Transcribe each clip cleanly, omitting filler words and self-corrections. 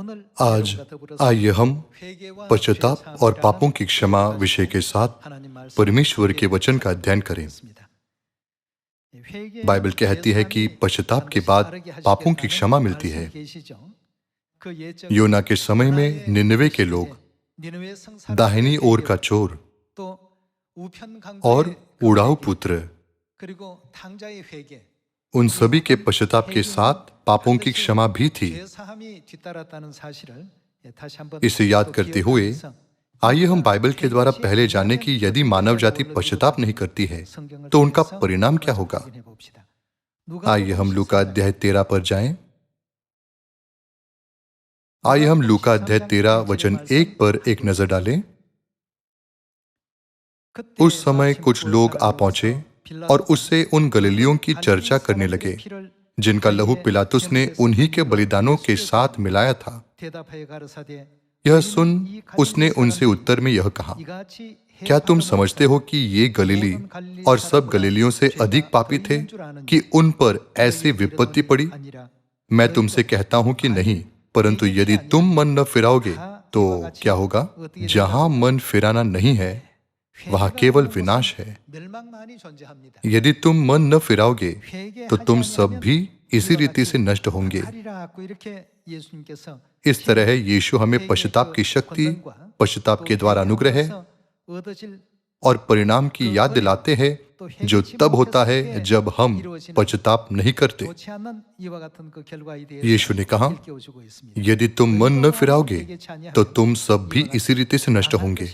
आज आइए हम पश्चाताप और पापों की क्षमा विषय के साथ परमेश्वर के वचन का अध्ययन करें। बाइबल कहती है कि पश्चाताप के बाद पापों की क्षमा मिलती है। योना के समय में निनवे के लोग, दाहिनी ओर का चोर और उड़ाऊ पुत्र, उन सभी के पश्चाताप के साथ पापों की क्षमा भी थी। इसे याद करते हुए आइए हम बाइबल के द्वारा पहले जानें कि यदि मानव जाति पश्चाताप नहीं करती है तो उनका परिणाम क्या होगा। आइए हम लूका अध्याय 13 पर जाएं। आइए हम लूका अध्याय 13 वचन 1 पर एक नजर डालें। उस समय कुछ लोग आ पहुंचे और उससे उन गलीलियों की चर्चा करने लगे जिनका लहू पिलातुस ने उन्हीं के बलिदानों के साथ मिलाया था। यह सुन उसने उनसे उत्तर में यह कहा, क्या तुम समझते हो कि ये गलीली और सब गलीलियों से अधिक पापी थे कि उन पर ऐसी विपत्ति पड़ी? मैं तुमसे कहता हूं कि नहीं, परंतु यदि तुम मन न फिराओगे तो क्या होगा? जहां मन फिराना नहीं है वहां केवल विनाश है। यदि तुम मन न फिराओगे तो तुम सब भी इसी रीति से नष्ट होंगे। इस तरह यीशु हमें पश्चाताप की शक्ति, पश्चाताप के द्वारा अनुग्रह और परिणाम की याद दिलाते हैं, जो तब होता है जब हम पश्चाताप नहीं करते। यीशु ने कहा, यदि तुम मन न फिराओगे तो तुम सब भी इसी रीति से नष्ट होंगे।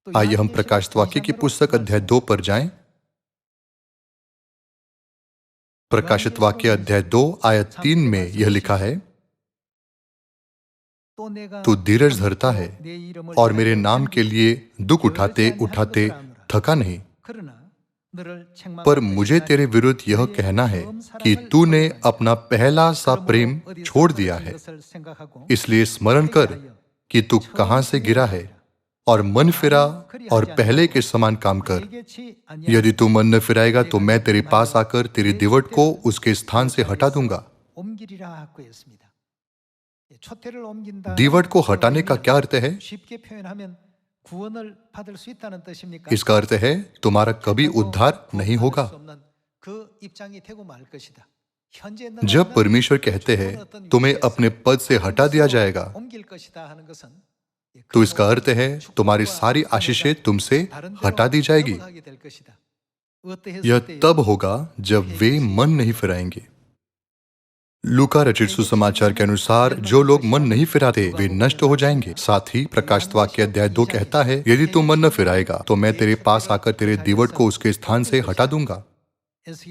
आइए हम प्रकाशित वाक्य की पुस्तक अध्याय 2 पर जाएं। प्रकाशित वाक्य अध्याय 2 आयत 3 में यह लिखा है, तू धीरज धरता है और मेरे नाम के लिए दुख उठाते उठाते थका नहीं, पर मुझे तेरे विरुद्ध यह कहना है कि तूने अपना पहला सा प्रेम छोड़ दिया है। इसलिए स्मरण कर कि तू कहां से गिरा है और मन फिरा और पहले के समान काम कर। यदि तू मन न फिराएगा तो मैं तेरे पास आकर तेरी दीवट को उसके स्थान से हटा दूंगा। दीवट को हटाने का क्या अर्थ है? इसका अर्थ है तुम्हारा कभी उद्धार नहीं होगा। जब परमेश्वर कहते हैं तुम्हें अपने पद से हटा दिया जाएगा, तो इसका अर्थ है तुम्हारी सारी आशीषें तुमसे हटा दी जाएगी। यह तब होगा जब वे मन नहीं फिराएंगे। लूका रचित सुसमाचार के अनुसार जो लोग मन नहीं फिराते वे नष्ट हो जाएंगे। साथ ही प्रकाशित वाक्य अध्याय 2 कहता है, यदि तू मन न फिराएगा तो मैं तेरे पास आकर तेरे दीवट को उसके स्थान से हटा दूंगा।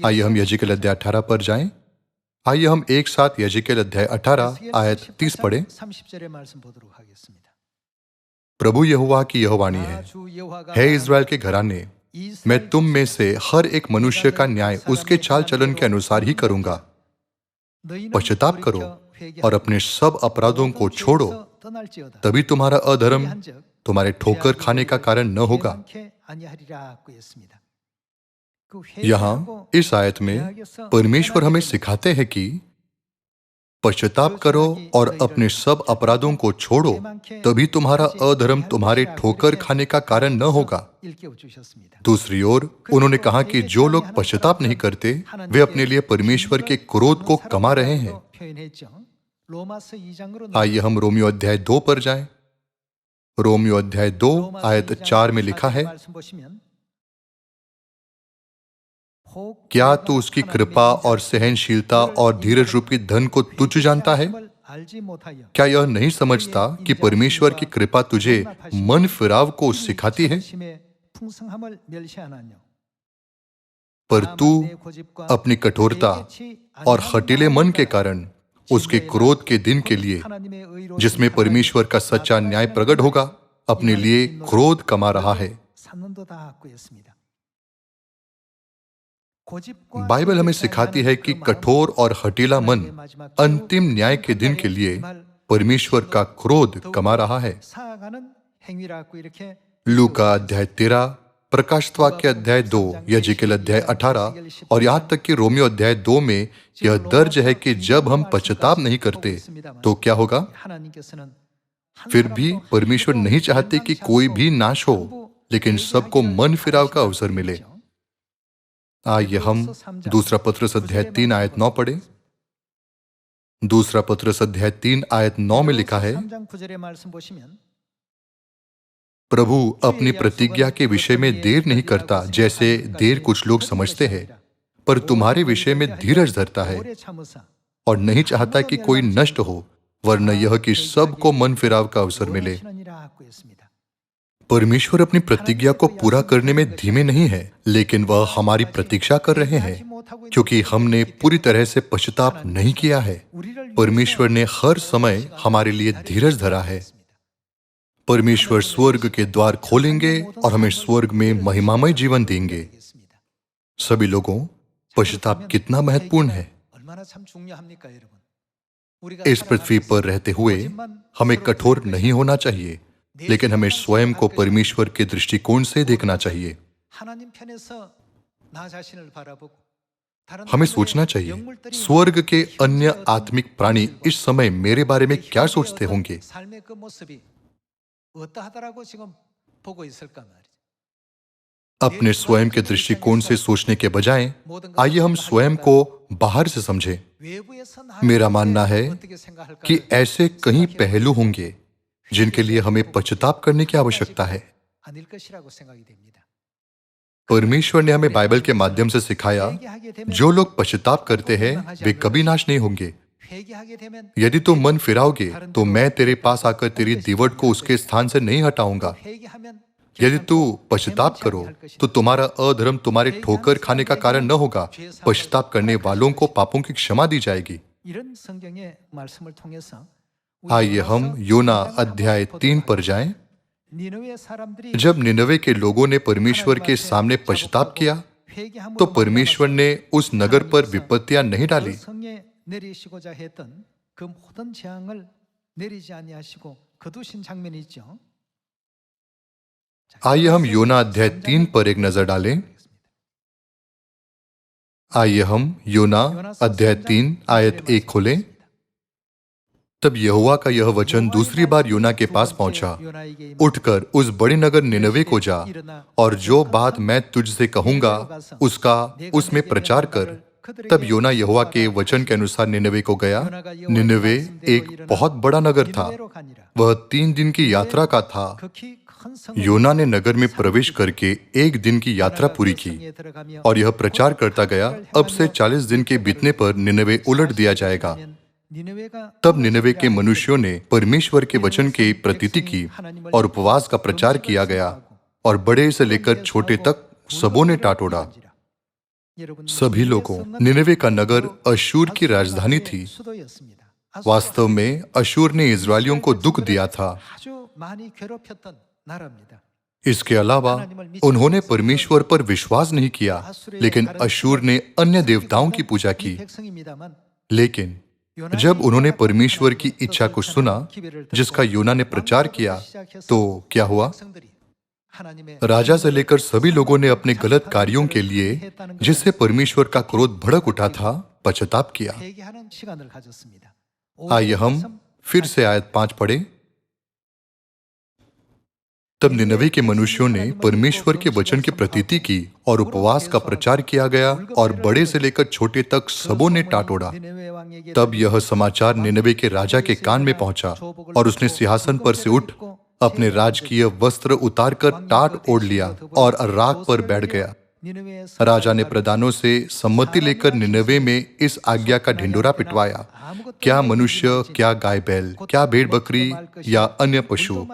आइए हम यजेकियेल अध्याय 18 पर जाएं। आइए हम एक साथ यजेकियेल अध्याय 18 आयत 30 पढ़ें। प्रभु यहोवा की यह वाणी है इस्राएल के घराने, मैं तुम में से हर एक मनुष्य का न्याय उसके चाल चलन के अनुसार ही करूंगा। पश्चाताप करो और अपने सब अपराधों को छोड़ो, तभी तुम्हारा अधर्म तुम्हारे ठोकर खाने का कारण न होगा। यहां इस आयत में परमेश्वर हमें सिखाते हैं कि पश्चाताप करो और अपने सब अपराधों को छोड़ो, तभी तुम्हारा अधर्म तुम्हारे ठोकर खाने का कारण न होगा। दूसरी ओर उन्होंने कहा कि जो लोग पश्चाताप नहीं करते वे अपने लिए परमेश्वर के क्रोध को कमा रहे हैं। आइए हम रोमियो अध्याय 2 पर जाएं। रोमियो अध्याय 2 आयत 4 में लिखा है, क्या तू उसकी कृपा और सहनशीलता और धीरज रूपी धन को तुच्छ जानता है? क्या यह नहीं समझता कि परमेश्वर की कृपा तुझे मन फिराव को सिखाती है? पर तू अपनी कठोरता और हठीले मन के कारण उसके क्रोध के दिन के लिए, जिसमें परमेश्वर का सच्चा न्याय प्रकट होगा, अपने लिए क्रोध कमा रहा है। बाइबल हमें सिखाती है कि कठोर और हठीला मन अंतिम न्याय के दिन के लिए परमेश्वर का क्रोध कमा रहा है। लूका अध्याय 13 प्रकाशवाक्य अध्याय 2, यजिकेल अध्याय 18 और यहाँ तक कि रोमियो अध्याय 2 में यह दर्ज है कि जब हम पश्चाताप नहीं करते तो क्या होगा। फिर भी परमेश्वर नहीं चाहते कि कोई भी नाश हो, लेकिन सबको मन फिराव का अवसर मिले। आइए हम दूसरा पत्रस अध्याय 3 आयत 9 पढ़े। दूसरा पत्रस अध्याय 3 आयत 9 में लिखा है, प्रभु अपनी प्रतिज्ञा के विषय में देर नहीं करता जैसे देर कुछ लोग समझते हैं, पर तुम्हारे विषय में धीरज धरता है और नहीं चाहता कि कोई नष्ट हो, वरन यह कि सबको मन फिराव का अवसर मिले। परमेश्वर अपनी प्रतिज्ञा को पूरा करने में धीमे नहीं है, लेकिन वह हमारी प्रतीक्षा कर रहे हैं क्योंकि हमने पूरी तरह से पश्चाताप नहीं किया है। परमेश्वर ने हर समय हमारे लिए धीरज धरा है। परमेश्वर स्वर्ग के द्वार खोलेंगे और हमें स्वर्ग में महिमामय जीवन देंगे। सभी लोगों, पश्चाताप कितना महत्वपूर्ण है। इस पृथ्वी पर रहते हुए हमें कठोर नहीं होना चाहिए, लेकिन हमें स्वयं को परमेश्वर के दृष्टिकोण से देखना चाहिए। हमें सोचना चाहिए, स्वर्ग के अन्य आत्मिक प्राणी इस समय मेरे बारे में क्या सोचते होंगे। अपने स्वयं के दृष्टिकोण से सोचने के बजाय आइए हम स्वयं को बाहर से समझें। मेरा मानना है कि ऐसे कई पहलू होंगे जिनके लिए हमें पश्चाताप करने की आवश्यकता है। परमेश्वर ने हमें बाइबल के माध्यम से सिखाया, जो लोग पश्चाताप करते हैं वे कभी नाश नहीं होंगे। यदि तुम मन फिराओगे तो मैं तेरे पास आकर तेरी दीवट को उसके स्थान से नहीं हटाऊंगा। यदि तू पश्चाताप करो तो तुम्हारा अधर्म तुम्हारे ठोकर खाने का कारण न होगा। पश्चाताप करने वालों को पापों की क्षमा दी जाएगी। आइए हम योना अध्याय 3 पर जाएं। जब निनवे के लोगों ने परमेश्वर के सामने पश्चाताप किया तो परमेश्वर ने उस नगर पर विपत्तियां नहीं डाली। आइए हम योना अध्याय 3 पर एक नजर डालें। आइए हम योना अध्याय 3 आयत 1 खोलें। तब यहोवा का यह वचन दूसरी बार योना के पास पहुंचा, उठकर उस बड़े नगर निनवे को जा और जो बात मैं तुझसे कहूंगा उसका उसमें प्रचार कर। तब योना यहोवा के वचन के अनुसार निनवे को गया। निनवे एक बहुत बड़ा नगर था, वह 3 दिन की यात्रा का था। योना ने नगर में प्रवेश करके 1 दिन की यात्रा पूरी की और यह प्रचार करता गया, अब से 40 दिन के बीतने पर निनवे उलट दिया जाएगा। तब निनवे के मनुष्यों ने परमेश्वर के वचन की प्रतीति की और उपवास का प्रचार किया गया और बड़े से लेकर छोटे तक सबों ने टाटोड़ा। सभी लोगों, निनवे का नगर अशूर की राजधानी थी। वास्तव में अशूर ने इजरायलियों को दुख दिया था। इसके अलावा उन्होंने परमेश्वर पर विश्वास नहीं किया, लेकिन अशूर ने अन्य देवताओं की पूजा की। लेकिन जब उन्होंने परमेश्वर की इच्छा को सुना जिसका योना ने प्रचार किया, तो क्या हुआ। राजा से लेकर सभी लोगों ने अपने गलत कार्यों के लिए, जिससे परमेश्वर का क्रोध भड़क उठा था, पश्चाताप किया। आइए हम फिर से आयत 5 पढ़ें। तब निनवे के मनुष्यों ने परमेश्वर के वचन की प्रतीति की और उपवास का प्रचार किया गया और बड़े से लेकर छोटे तक सबों ने टाटोड़ा। तब यह समाचार निनवे के राजा के कान में पहुंचा और उसने सिंहासन पर से उठ अपने राजकीय वस्त्र उतारकर टाट ओढ़ लिया और राख पर बैठ गया। राजा ने प्रधानों से सम्मति लेकर निनवे में इस आज्ञा का ढिंडोरा पिटवाया, क्या मनुष्य, क्या गाय बैल, क्या भेड़ बकरी या अन्य पशु,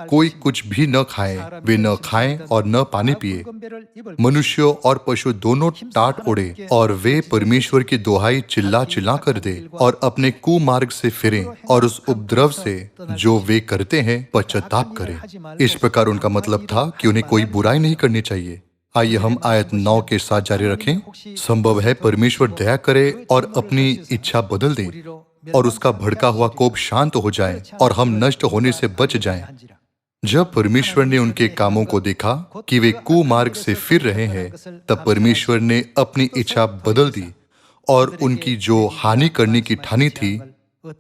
कोई कुछ भी न खाए, वे न खाएं और न पानी पिए। मनुष्य और पशु दोनों टाट ओढ़े और वे परमेश्वर की दोहाई चिल्ला चिल्ला कर दे और अपने कुमार्ग से फिरें और उस उपद्रव से जो वे करते हैं पश्चाताप करें। इस प्रकार उनका मतलब था कि उन्हें कोई बुराई नहीं करनी चाहिए। आइए हम आयत 9 के साथ जारी रखें। संभव है परमेश्वर दया करे और अपनी इच्छा बदल दे और उसका भड़का हुआ कोप शांत हो जाए और हम नष्ट होने से बच जाएं। जब परमेश्वर ने उनके कामों को देखा कि वे कुमार्ग से फिर रहे हैं, तब परमेश्वर ने अपनी इच्छा बदल दी और उनकी जो हानि करने की ठानी थी,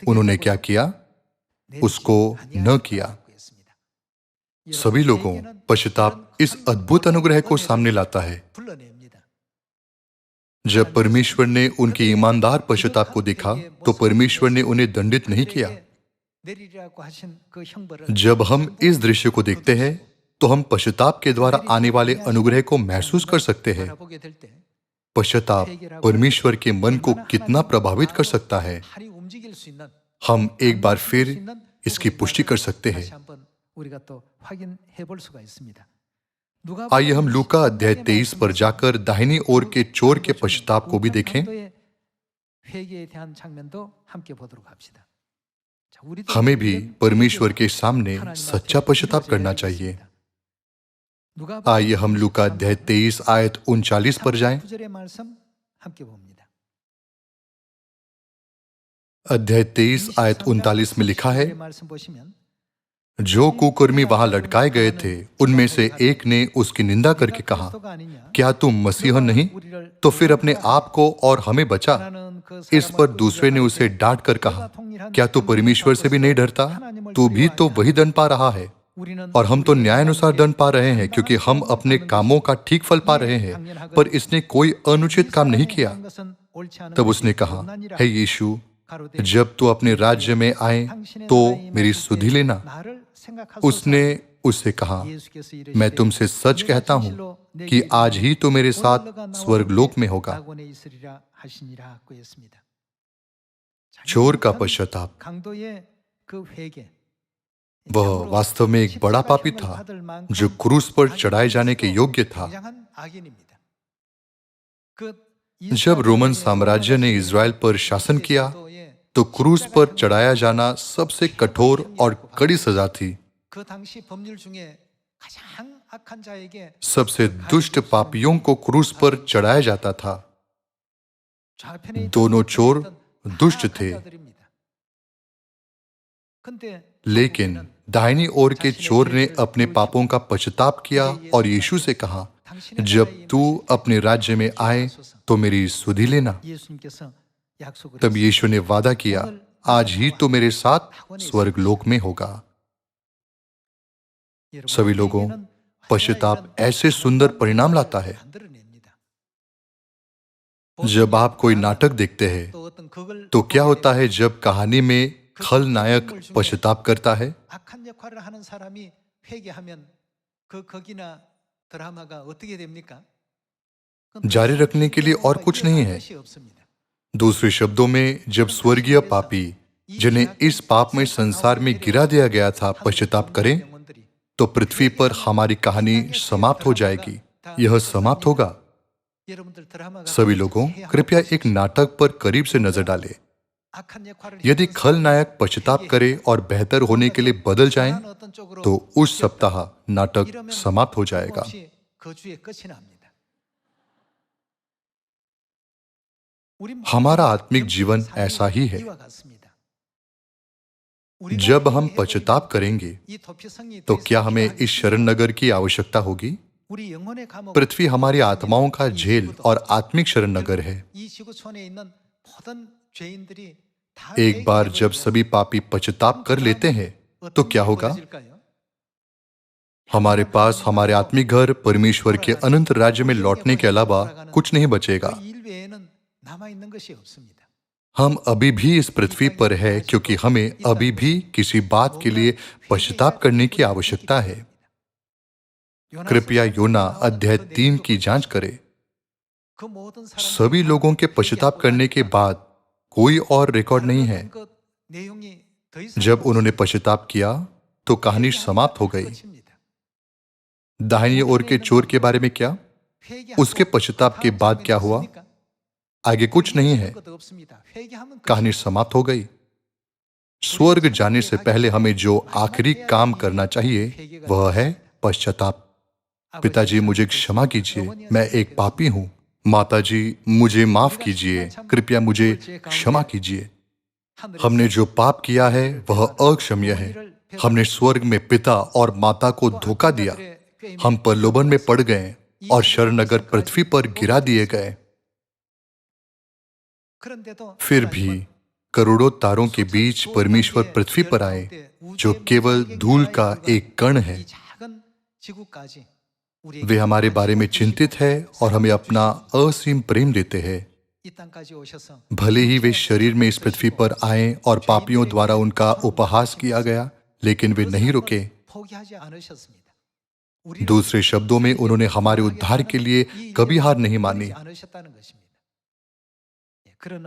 उन्होंने क्या किया? उसको न किया। सभी लोगों, पश्चाताप इस अद्भुत अनुग्रह को सामने लाता है। जब परमेश्वर ने उनके ईमानदार पश्चाताप को देखा, तो परमेश्वर ने उन्हें दंडित नहीं किया। जब हम इस दृश्य को देखते हैं, तो हम पश्चाताप के द्वारा आने वाले अनुग्रह को महसूस कर सकते हैं। पश्चाताप परमेश्वर के मन को कितना प्रभावित कर सकता है, हम एक बार फिर इसकी पुष्टि कर सकते हैं। आइए हम लूका अध्याय 23 पर जाकर दाहिनी ओर के चोर के पश्चाताप को भी देखें। हमें भी परमेश्वर के सामने सच्चा पश्चाताप करना चाहिए। आइए हम लूका अध्याय 23 आयत 39 पर जाएं। अध्याय 23 आयत 39 में लिखा है, जो कुकर्मी वहां लटकाए गए थे, उनमें से एक ने उसकी निंदा करके कहा, क्या तुम मसीह नहीं? तो फिर अपने आप को और हमें बचा। इस पर दूसरे ने उसे डांट कर कहा, क्या तू परमेश्वर से भी नहीं डरता? तू भी तो वही दंड पा रहा है, और हम तो न्यायानुसार दंड पा रहे हैं, क्योंकि हम अपने कामों का ठीक फल पा रहे हैं, पर इसने कोई अनुचित काम नहीं किया। तब उसने कहा, हे यीशु, जब तू अपने राज्य में आए तो मेरी सुधि लेना। उसने उससे कहा, मैं तुमसे सच कहता हूं कि आज ही तो मेरे साथ स्वर्गलोक में होगा। चोर का पश्चाताप। वह वास्तव में एक बड़ा पापी था, जो क्रूस पर चढ़ाए जाने के योग्य था। जब रोमन साम्राज्य ने इज़राइल पर शासन किया, तो क्रूस पर चढ़ाया जाना सबसे कठोर और कड़ी सजा थी। सबसे दुष्ट पापियों को क्रूस पर चढ़ाया जाता था। दोनों चोर दुष्ट थे, लेकिन दाहिनी ओर के चोर ने अपने पापों का पश्चाताप किया और यीशु से कहा, जब तू अपने राज्य में आए तो मेरी सुधि लेना। तब यीशु ने वादा किया, आज ही तो मेरे साथ स्वर्गलोक में होगा। सभी लोगों, पश्चाताप ऐसे सुंदर परिणाम लाता है। जब आप कोई नाटक देखते हैं, तो क्या होता है जब कहानी में खलनायक पश्चाताप करता है? जारी रखने के लिए और कुछ नहीं है। दूसरे शब्दों में, जब स्वर्गीय पापी, जिन्हें इस पापमय संसार में गिरा दिया गया था, पश्चाताप करें, तो पृथ्वी पर हमारी कहानी समाप्त हो जाएगी। यह समाप्त होगा। सभी लोगों, कृपया एक नाटक पर करीब से नजर डालें। यदि खलनायक पश्चाताप करे और बेहतर होने के लिए बदल जाएं, तो उस सप्ताह नाटक समाप्त हो जाएगा। हमारा आत्मिक जीवन ऐसा ही है। जब हम पश्चाताप करेंगे, तो क्या हमें इस शरण नगर की आवश्यकता होगी? पृथ्वी हमारी आत्माओं का झेल और आत्मिक शरण नगर है। एक बार जब सभी पापी पश्चाताप कर लेते हैं, तो क्या होगा? हमारे पास हमारे आत्मिक घर, परमेश्वर के अनंत राज्य में लौटने के अलावा कुछ नहीं बचेगा। हम अभी भी इस पृथ्वी पर है, क्योंकि हमें अभी भी किसी बात के लिए पश्चाताप करने की आवश्यकता है। कृपया योना अध्याय 3 की जांच करें। सभी लोगों के पश्चाताप करने के बाद कोई और रिकॉर्ड नहीं है। जब उन्होंने पश्चाताप किया, तो कहानी समाप्त हो गई। दाहिनी ओर के चोर के बारे में क्या? उसके पश्चाताप के बाद क्या हुआ? आगे कुछ नहीं है। कहानी समाप्त हो गई। स्वर्ग जाने से पहले हमें जो आखिरी काम करना चाहिए, वह है पश्चाताप। पिताजी, मुझे क्षमा कीजिए, मैं एक पापी हूं। माताजी, मुझे माफ कीजिए, कृपया मुझे क्षमा कीजिए। हमने जो पाप किया है वह अक्षम्य है। हमने स्वर्ग में पिता और माता को धोखा दिया। हम प्रलोभन में पड़ गए और शरणगर पृथ्वी पर गिरा दिए गए। फिर भी करोड़ों तारों के बीच परमेश्वर पृथ्वी पर आए, जो केवल धूल का एक कण है। वे हमारे बारे में चिंतित है और हमें अपना असीम प्रेम देते हैं। भले ही वे शरीर में इस पृथ्वी पर आए और पापियों द्वारा उनका उपहास किया गया, लेकिन वे नहीं रुके। दूसरे शब्दों में, उन्होंने हमारे उद्धार के लिए कभी हार नहीं मानी।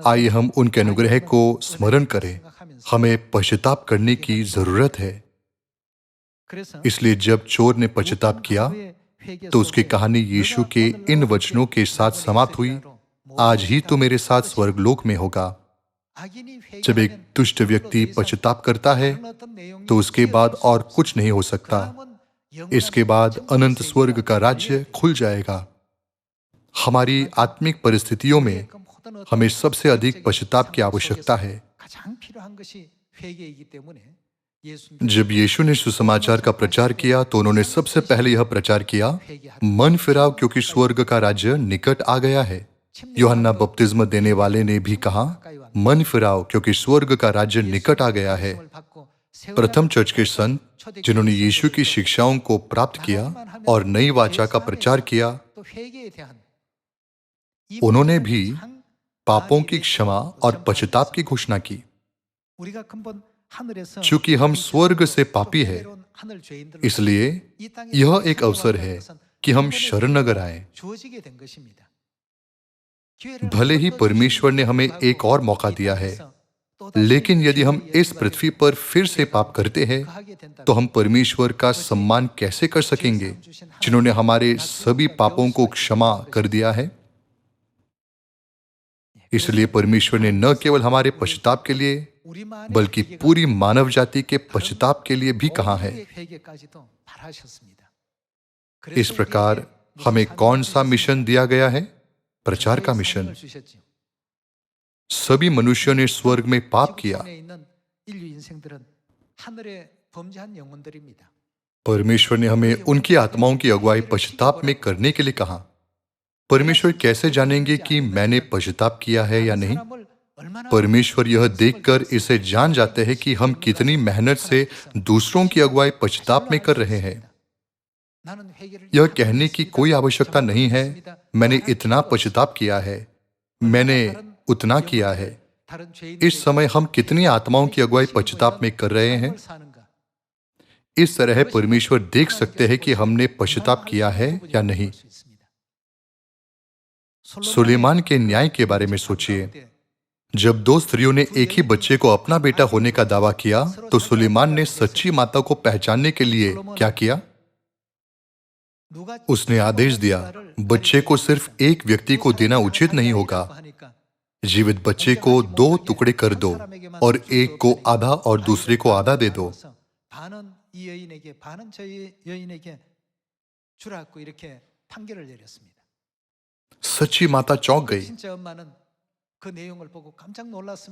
आइए हम उनके अनुग्रह को स्मरण करें। हमें पश्चाताप करने की जरूरत है। इसलिए जब चोर ने पश्चाताप किया तो उसकी कहानी यीशु के इन वचनों के साथ समाप्त हुई, आज ही तो मेरे साथ स्वर्गलोक में होगा। जब एक दुष्ट व्यक्ति पश्चाताप करता है तो उसके बाद और कुछ नहीं हो सकता। इसके बाद अनंत स्वर्ग का राज्य खुल जाएगा। हमारी आत्मिक परिस्थितियों में हमें सबसे अधिक पश्चाताप की आवश्यकता है। जब यीशु ने सुसमाचार का प्रचार किया तो उन्होंने सबसे पहले यह प्रचार किया, मन फिराओ क्योंकि स्वर्ग का राज्य निकट आ गया है। यूहन्ना बपतिस्मा देने वाले ने भी कहा, मन फिराओ क्योंकि स्वर्ग का राज्य निकट आ गया है। प्रथम चर्च के संत जिन्होंने यीशु की शिक्षाओं को प्राप्त किया और नई वाचा का प्रचार किया, उन्होंने भी पापों की क्षमा और पश्चाताप की घोषणा की। चूंकि हम स्वर्ग से पापी हैं, इसलिए यह एक अवसर है कि हम शरणनगर आए। भले ही परमेश्वर ने हमें एक और मौका दिया है, लेकिन यदि हम इस पृथ्वी पर फिर से पाप करते हैं तो हम परमेश्वर का सम्मान कैसे कर सकेंगे, जिन्होंने हमारे सभी पापों को क्षमा कर दिया है। इसलिए परमेश्वर ने न केवल हमारे पश्चाताप के लिए बल्कि पूरी मानव जाति के पश्चाताप के लिए भी कहा है। इस प्रकार हमें कौन सा मिशन दिया गया है? प्रचार का मिशन। सभी मनुष्यों ने स्वर्ग में पाप किया। परमेश्वर ने हमें उनकी आत्माओं की अगुवाई पश्चाताप में करने के लिए कहा। परमेश्वर कैसे जानेंगे कि मैंने पश्चाताप किया है या नहीं? परमेश्वर यह देखकर इसे जान जाते हैं कि हम कितनी मेहनत से दूसरों की अगुवाई पश्चाताप में कर रहे हैं। यह कहने की कोई आवश्यकता नहीं है, मैंने इतना पश्चाताप किया है, मैंने उतना किया है। इस समय हम कितनी आत्माओं की अगुवाई पश्चाताप में कर रहे हैं? इस तरह परमेश्वर देख सकते हैं कि हमने पश्चाताप किया है या नहीं। सुलेमान के न्याय के बारे में सोचिए। जब दो स्त्रियों ने एक ही बच्चे को अपना बेटा होने का दावा किया तो सुलेमान ने सच्ची माता को पहचानने के लिए क्या किया? उसने आदेश दिया, बच्चे को सिर्फ एक व्यक्ति को देना उचित नहीं होगा। जीवित बच्चे को 2 टुकड़े कर दो और एक को आधा और दूसरे को आधा दे दो। सच्ची माता चौंक गई,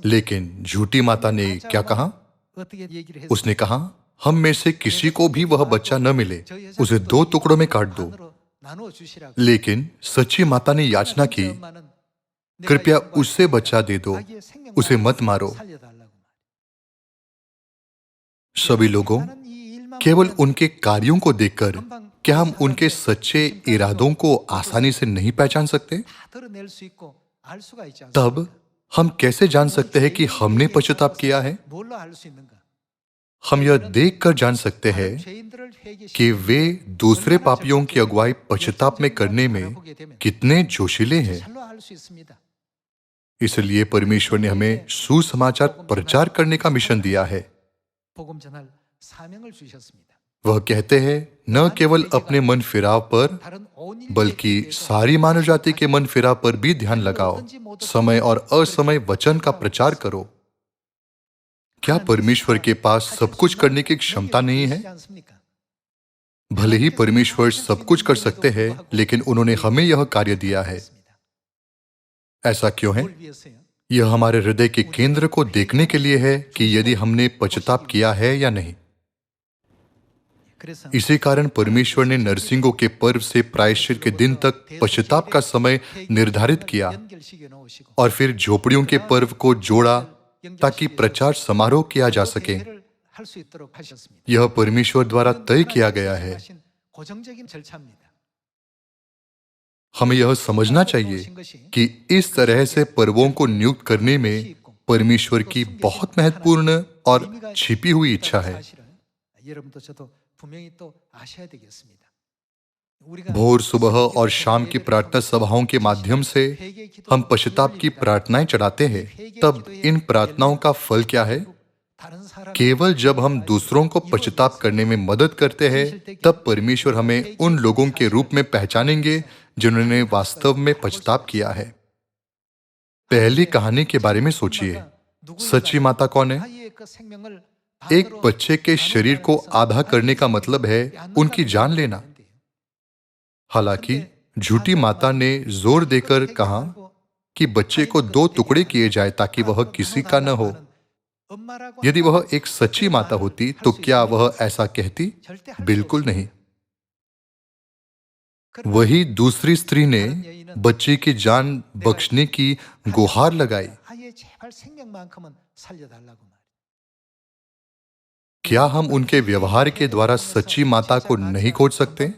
लेकिन झूठी माता ने क्या कहा? उसने कहा, हम में से किसी को भी वह बच्चा न मिले, उसे 2 टुकड़ों में काट दो। लेकिन सच्ची माता ने याचना की, कृपया उससे बच्चा दे दो, उसे मत मारो। सभी लोगों, केवल उनके कार्यों को देखकर क्या हम उनके सच्चे इरादों को आसानी से नहीं पहचान सकते? तब हम कैसे जान सकते हैं कि हमने पश्चाताप किया है? हम यह देखकर जान सकते हैं कि वे दूसरे पापियों की अगुवाई पश्चाताप में करने में कितने जोशीले हैं। इसलिए परमेश्वर ने हमें सुसमाचार प्रचार करने का मिशन दिया है। वह कहते हैं, न केवल अपने मन फिराव पर बल्कि सारी मानव जाति के मन फिराव पर भी ध्यान लगाओ। समय और असमय वचन का प्रचार करो। क्या परमेश्वर के पास सब कुछ करने की क्षमता नहीं है? भले ही परमेश्वर सब कुछ कर सकते हैं, लेकिन उन्होंने हमें यह कार्य दिया है। ऐसा क्यों है? यह हमारे हृदय के केंद्र को देखने के लिए है कि यदि हमने पश्चाताप किया है या नहीं। इसी कारण परमेश्वर ने नरसिंगों के पर्व से प्रायश्चित के दिन तक पश्चाताप का समय निर्धारित किया और फिर झोपड़ियों के पर्व को जोड़ा ताकि प्रचार समारोह किया जा सके। यह परमेश्वर द्वारा तय किया गया है। हमें यह समझना चाहिए कि इस तरह से पर्वों को नियुक्त करने में परमेश्वर की बहुत महत्वपूर्ण और छिपी हुई इच्छा है। भोर, सुबह और शाम की प्रार्थना सभाओं के माध्यम से हम पश्चाताप की प्रार्थनाएं चढ़ाते हैं। तब इन प्रार्थनाओं का फल क्या है? केवल जब हम दूसरों को पश्चाताप करने में मदद करते हैं, तब परमेश्वर हमें उन लोगों के रूप में पहचानेंगे जिन्होंने वास्तव में पश्चाताप किया है। पहली कहानी के बारे में सोचिए। सच्ची माता कौन है? एक बच्चे के शरीर को आधा करने का मतलब है उनकी जान लेना। हालांकि झूठी माता ने जोर देकर कहा कि बच्चे को 2 टुकड़े किए जाए ताकि वह किसी का न हो। यदि वह एक सच्ची माता होती तो क्या वह ऐसा कहती? बिल्कुल नहीं। वही दूसरी स्त्री ने बच्चे की जान बख्शने की गुहार लगाई। क्या हम उनके व्यवहार के द्वारा सच्ची माता को नहीं खोज सकते?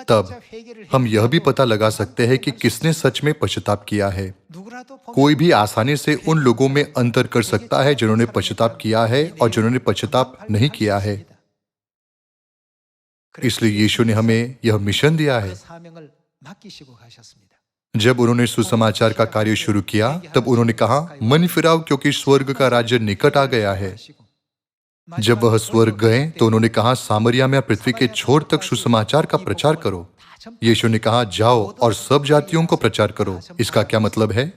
तब हम यह भी पता लगा सकते हैं कि किसने सच में पश्चाताप किया है। कोई भी आसानी से उन लोगों में अंतर कर सकता है जिन्होंने पश्चाताप किया है और जिन्होंने पश्चाताप नहीं किया है। इसलिए यीशु ने हमें यह मिशन दिया है। जब उन्होंने सुसमाचार का कार्य शुरू किया, तब उन्होंने कहा, मन फिराओ क्योंकि स्वर्ग का राज्य निकट आ गया है। जब वह स्वर्ग गए तो उन्होंने कहा, सामरिया में पृथ्वी के छोर तक सुसमाचार का प्रचार करो। यीशु ने कहा, जाओ और सब जातियों को प्रचार करो। इसका क्या मतलब है?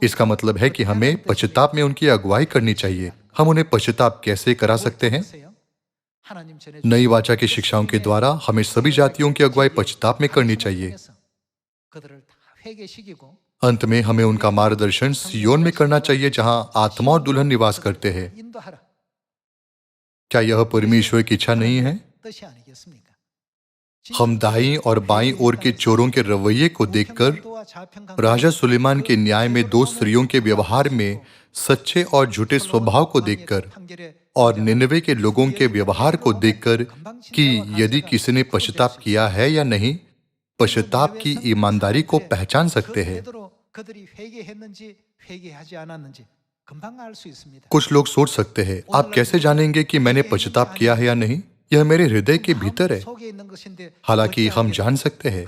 इसका मतलब है कि हमें पश्चाताप में उनकी अगुवाई करनी चाहिए। हम उन्हें पश्चाताप कैसे करा सकते हैं? नई वाचा की शिक्षाओं के द्वारा हमें सभी जातियों की अगुवाई पश्चाताप में करनी चाहिए। अंत में हमें उनका मार्गदर्शन सियोन में करना चाहिए, जहां आत्मा और दुल्हन निवास करते हैं। क्या यह परमेश्वर की इच्छा नहीं है? हम दाईं और बाईं ओर के चोरों के रवैये को देखकर, राजा सुलेमान के न्याय में 2 स्त्रियों के व्यवहार में सच्चे और झूठे स्वभाव को देखकर, और निनवे के लोगों के व्यवहार को देखकर कि यदि किसी ने पश्चाताप किया है या नहीं, पश्चाताप की ईमानदारी को पहचान सकते हैं। कुछ लोग सोच सकते हैं, आप कैसे जानेंगे कि मैंने पश्चाताप किया है या नहीं? यह मेरे हृदय के भीतर है। हालांकि हम जान सकते हैं।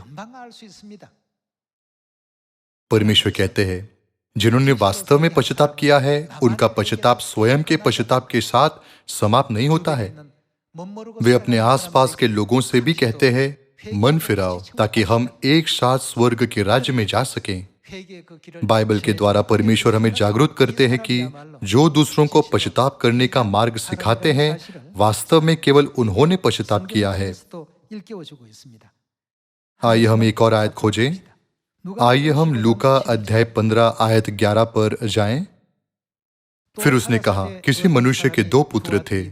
परमेश्वर कहते हैं, जिन्होंने वास्तव में पश्चाताप किया है, उनका पश्चाताप स्वयं के पश्चाताप के साथ समाप्त नहीं होता है। वे अपने आसपास के लोगों से भी कहते हैं, मन फिराओ ताकि हम एक साथ स्वर्ग के राज्य में जा सकें। बाइबल के द्वारा परमेश्वर हमें जागरूक करते हैं कि जो दूसरों को पश्चाताप करने का मार्ग सिखाते हैं, वास्तव में केवल उन्होंने पश्चाताप किया है। आइए हम एक और आयत खोजें। आइए हम लूका अध्याय 15 आयत 11 पर जाएं। फिर उसने कहा, किसी मनुष्य के 2 पुत्र थे।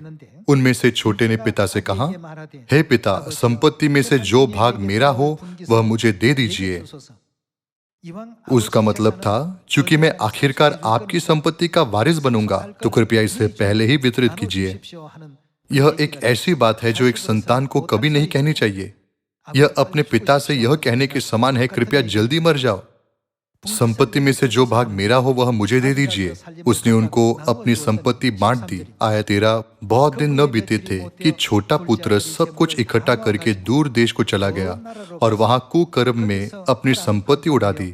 उनमें से छोटे ने पिता से कहा, हे पिता, संपत्ति में से जो भाग मेरा हो वह मुझे दे दीजिए। उसका मतलब था, चूंकि मैं आखिरकार आपकी संपत्ति का वारिस बनूंगा, तो कृपया इसे पहले ही वितरित कीजिए। यह एक ऐसी बात है जो एक संतान को कभी नहीं कहनी चाहिए। यह अपने पिता से यह कहने के समान है, कृपया जल्दी मर जाओ। संपत्ति में से जो भाग मेरा हो वह मुझे दे दीजिए। उसने उनको अपनी संपत्ति बांट दी। आयत 13। बहुत दिन न बीते थे कि छोटा पुत्र सब कुछ इकट्ठा करके दूर देश को चला गया और वहां कुकर्म में अपनी संपत्ति उड़ा दी।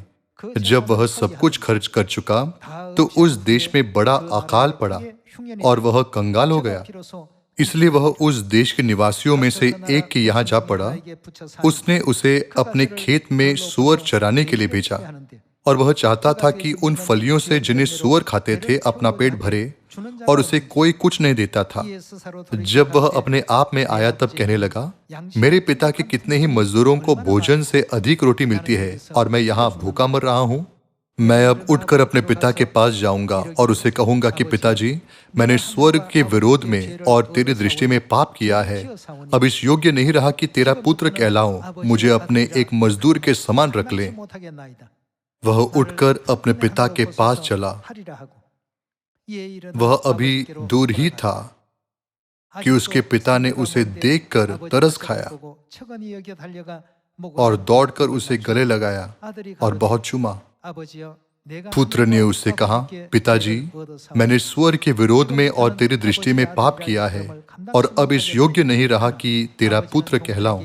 जब वह सब कुछ खर्च कर चुका तो उस देश में बड़ा अकाल पड़ा और वह कंगाल हो गया। इसलिए वह उस देश के निवासियों में से एक के यहाँ जा पड़ा। उसने उसे अपने खेत में सूअर चराने के लिए भेजा और वह चाहता था कि उन फलियों से जिन्हें सूअर खाते थे अपना पेट भरे, और उसे कोई कुछ नहीं देता था। जब वह अपने आप में आया तब कहने लगा, मेरे पिता के कितने ही मजदूरों को भोजन से अधिक रोटी मिलती है और मैं यहाँ भूखा मर रहा हूँ। मैं अब उठकर अपने पिता के पास जाऊंगा और उसे कहूंगा कि पिताजी, मैंने स्वर्ग के विरोध में और तेरी दृष्टि में पाप किया है। अब इस योग्य नहीं रहा कि तेरा पुत्र कहलाऊं। मुझे अपने एक मजदूर के समान रख ले। वह उठकर अपने पिता के पास चला। वह अभी दूर ही था कि उसके पिता ने उसे देखकर तरस खाया और दौड़कर उसे गले लगाया और बहुत चूमा। पुत्र ने उससे कहा, पिताजी, मैंने स्वर्ग के विरोध में और तेरी दृष्टि में पाप किया है और अब इस योग्य नहीं रहा कि तेरा पुत्र कहलाऊं।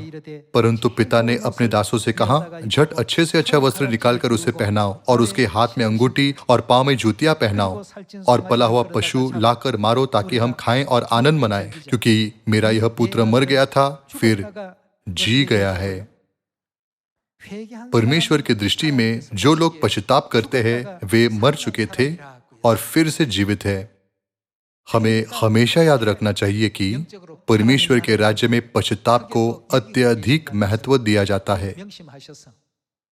परंतु पिता ने अपने दासों से कहा, झट अच्छे से अच्छा वस्त्र निकालकर उसे पहनाओ और उसके हाथ में अंगूठी और पांव में जूतियां पहनाओ और पला हुआ पशु लाकर मारो ताकि हम खाएं और आनंद मनाएं, क्योंकि मेरा यह पुत्र मर गया था, फिर जी गया है। परमेश्वर की दृष्टि में जो लोग पश्चाताप करते हैं वे मर चुके थे और फिर से जीवित है। हमें हमेशा याद रखना चाहिए कि परमेश्वर के राज्य में पश्चाताप को अत्यधिक महत्व दिया जाता है।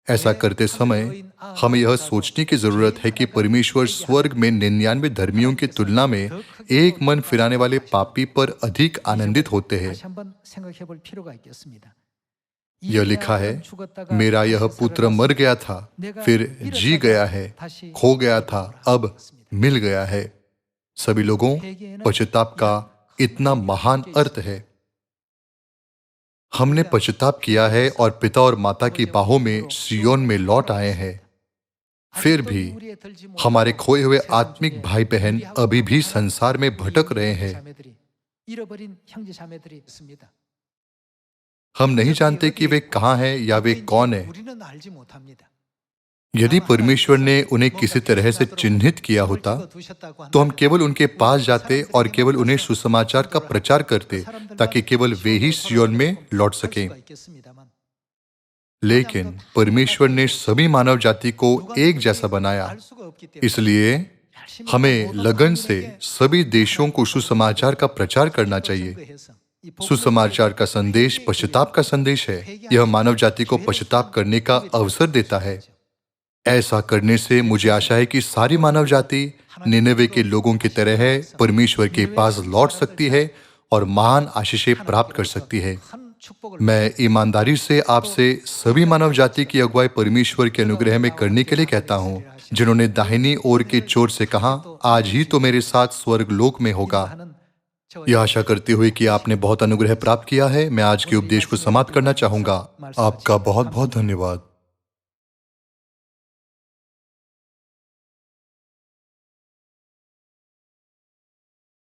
ऐसा करते समय हमें यह सोचने की जरूरत है कि परमेश्वर स्वर्ग में 99 धर्मियों की तुलना में एक मन फिराने वाले पापी पर अधिक आनंदित होते हैं। यह लिखा है, मेरा यह पुत्र मर गया था, फिर जी गया है, खो गया था, अब मिल गया है। सभी लोगों, पश्चाताप का इतना महान अर्थ है। हमने पश्चाताप किया है और पिता और माता की बाहों में सियोन में लौट आए हैं। फिर भी हमारे खोए हुए आत्मिक भाई बहन अभी भी संसार में भटक रहे हैं। हम नहीं जानते कि वे कहाँ हैं या वे कौन हैं। यदि परमेश्वर ने उन्हें किसी तरह से चिन्हित किया होता तो हम केवल उनके पास जाते और केवल उन्हें सुसमाचार का प्रचार करते ताकि केवल वे ही सियोन में लौट सकें। लेकिन परमेश्वर ने सभी मानव जाति को एक जैसा बनाया, इसलिए हमें लगन से सभी देशों को सुसमाचार का प्रचार करना चाहिए। सुसमाचार का संदेश पश्चाताप का संदेश है। यह मानव जाति को पश्चाताप करने का अवसर देता है। ऐसा करने से मुझे आशा है कि सारी मानव जाति निनेवे के लोगों की तरह परमेश्वर के पास लौट सकती है और महान आशीषें प्राप्त कर सकती है। मैं ईमानदारी से आपसे सभी मानव जाति की अगुवाई परमेश्वर के अनुग्रह में करने के लिए कहता हूँ, जिन्होंने दाहिनी ओर के चोर से कहा, आज ही तो मेरे साथ स्वर्ग लोक में होगा। यह आशा करते हुए कि आपने बहुत अनुग्रह प्राप्त किया है, मैं आज के उपदेश को समाप्त करना चाहूंगा। आपका बहुत बहुत धन्यवाद।